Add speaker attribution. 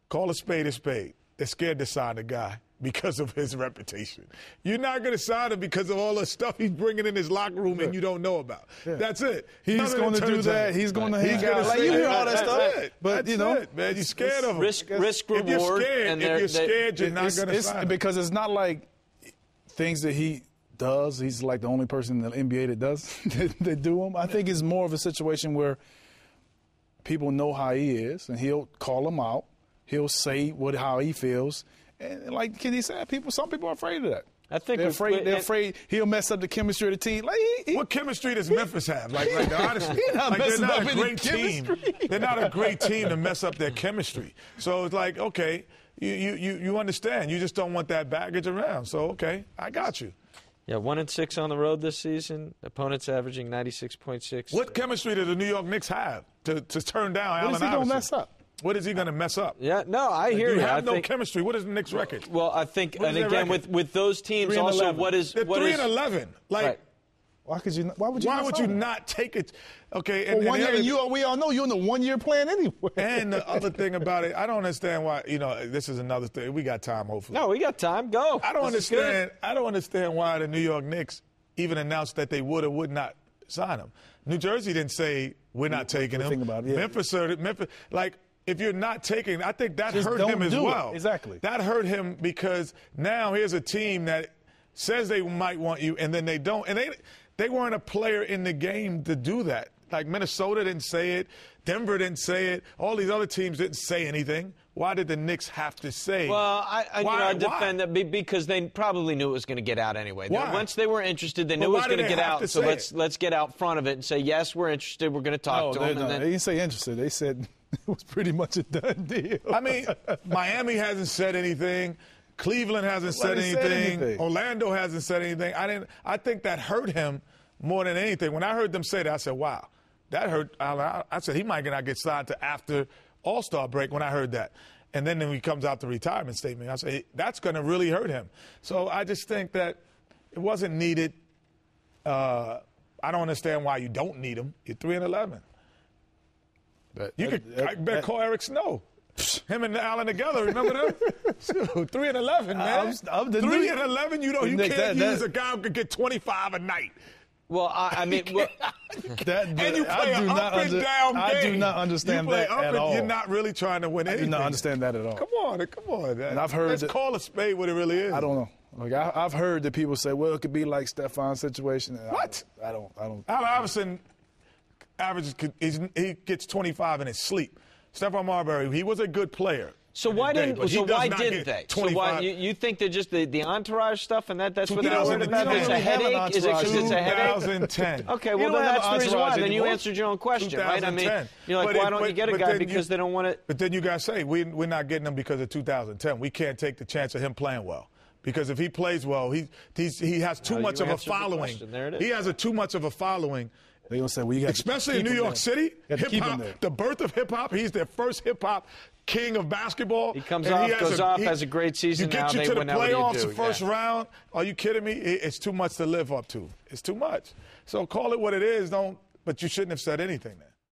Speaker 1: Call a spade a spade. They're scared to sign the guy because of his reputation. You're not going to sign him because of all the stuff he's bringing in his locker room and you don't know about. Yeah. That's it.
Speaker 2: He's going to do that. He's going to hang out.
Speaker 1: Like, you hear all that stuff.
Speaker 2: But,
Speaker 1: that's it, man. You're scared of him.
Speaker 3: Risk reward.
Speaker 1: If you're scared, you're not going to sign him.
Speaker 2: Because it's not like things that he does. He's like the only person in the NBA that does that do them. I think it's more of a situation where people know how he is, and he'll call them out. He'll say how he feels. And like Kenny said, some people are afraid of that.
Speaker 3: I think
Speaker 2: they're afraid he'll mess up the chemistry of the team. Like
Speaker 1: what chemistry does Memphis have? Like honestly,
Speaker 2: they're not
Speaker 1: a great team. They're not a great team to mess up their chemistry. So it's like, okay, you understand. You just don't want that baggage around. So okay, I got you.
Speaker 3: Yeah, 1-6 on the road this season. Opponents averaging 96.6.
Speaker 1: What chemistry do the New York Knicks have to turn down Allen Iverson?
Speaker 2: What is he going to mess up?
Speaker 1: What is he going to mess up?
Speaker 3: Yeah, no, I hear you.
Speaker 1: You have no chemistry. What is the Knicks' record?
Speaker 3: Well, I think, and again, with those teams also, what is...
Speaker 1: They're 3-11. Like,
Speaker 3: right.
Speaker 2: Why would you
Speaker 1: not take it? Okay,
Speaker 2: and 1 year, we all know you're in the 1 year plan anyway.
Speaker 1: And the other thing about it, I don't understand why. This is another thing. We got time, hopefully.
Speaker 3: No, we got time. Go.
Speaker 1: I don't understand why the New York Knicks even announced that they would or would not sign him. New Jersey didn't say we're not taking him.
Speaker 2: Think about it, yeah.
Speaker 1: Memphis, like. If you're not taking, I think that hurt him as well.
Speaker 2: Exactly.
Speaker 1: That hurt him because now here's a team that says they might want you, and then they don't. And they weren't a player in the game to do that. Like Minnesota didn't say it. Denver didn't say it. All these other teams didn't say anything. Why did the Knicks have to say?
Speaker 3: Well, I defend that because they probably knew it was going to get out anyway.
Speaker 1: Why?
Speaker 3: Once they were interested, they knew it was going to get out. So let's get out front of it and say, yes, we're interested. We're going to talk to them.
Speaker 2: They didn't say interested. They said it was pretty much a done deal.
Speaker 1: I mean, Miami hasn't said anything. Cleveland hasn't said anything. Orlando hasn't said anything. I think that hurt him more than anything. When I heard them say that, I said, wow, that hurt. I said he might not get signed to after All-Star break when I heard that. And then when he comes out the retirement statement, I say that's going to really hurt him. So I just think that it wasn't needed. I don't understand why you don't need him. You're 3-11. I better call Eric Snow. Him and Allen together, remember them? 3-11, man. 3-11, you can't use a guy who could get 25 a night.
Speaker 3: Well, I mean,
Speaker 1: and you play an up and down game.
Speaker 2: I do not understand that at all.
Speaker 1: You're not really trying to win anything.
Speaker 2: I do not understand that at all.
Speaker 1: Come on.
Speaker 2: And I've heard
Speaker 1: Let's call a spade what it really is.
Speaker 2: I don't know. Like I've heard that people say, well, it could be like Stefan's situation.
Speaker 1: What?
Speaker 2: I don't.
Speaker 1: Allen Iverson averages. He gets 25 in his sleep. Stephon Marbury, he was a good player.
Speaker 3: So why didn't they? So why you think they're just the entourage stuff and that's what they're worried about? It's a headache. Is it because it's a headache?
Speaker 1: 2010.
Speaker 3: Okay, well then that's the reason why. Then you answered your own question, right? I mean, you're like, why don't you get a guy because they don't want it?
Speaker 1: But then you guys say we're not getting him because of 2010. We can't take the chance of him playing well. Because if he plays well, he has too much of a following. He has too much of a following.
Speaker 2: They're going to say, well, you got
Speaker 1: especially in New York City, hip-hop, the birth of hip-hop. He's their first hip-hop king of basketball.
Speaker 3: He goes off, has a great season.
Speaker 1: You get you to the playoffs, the first round. Are you kidding me? It's too much to live up to. It's too much. So call it what it is. But you shouldn't have said anything then.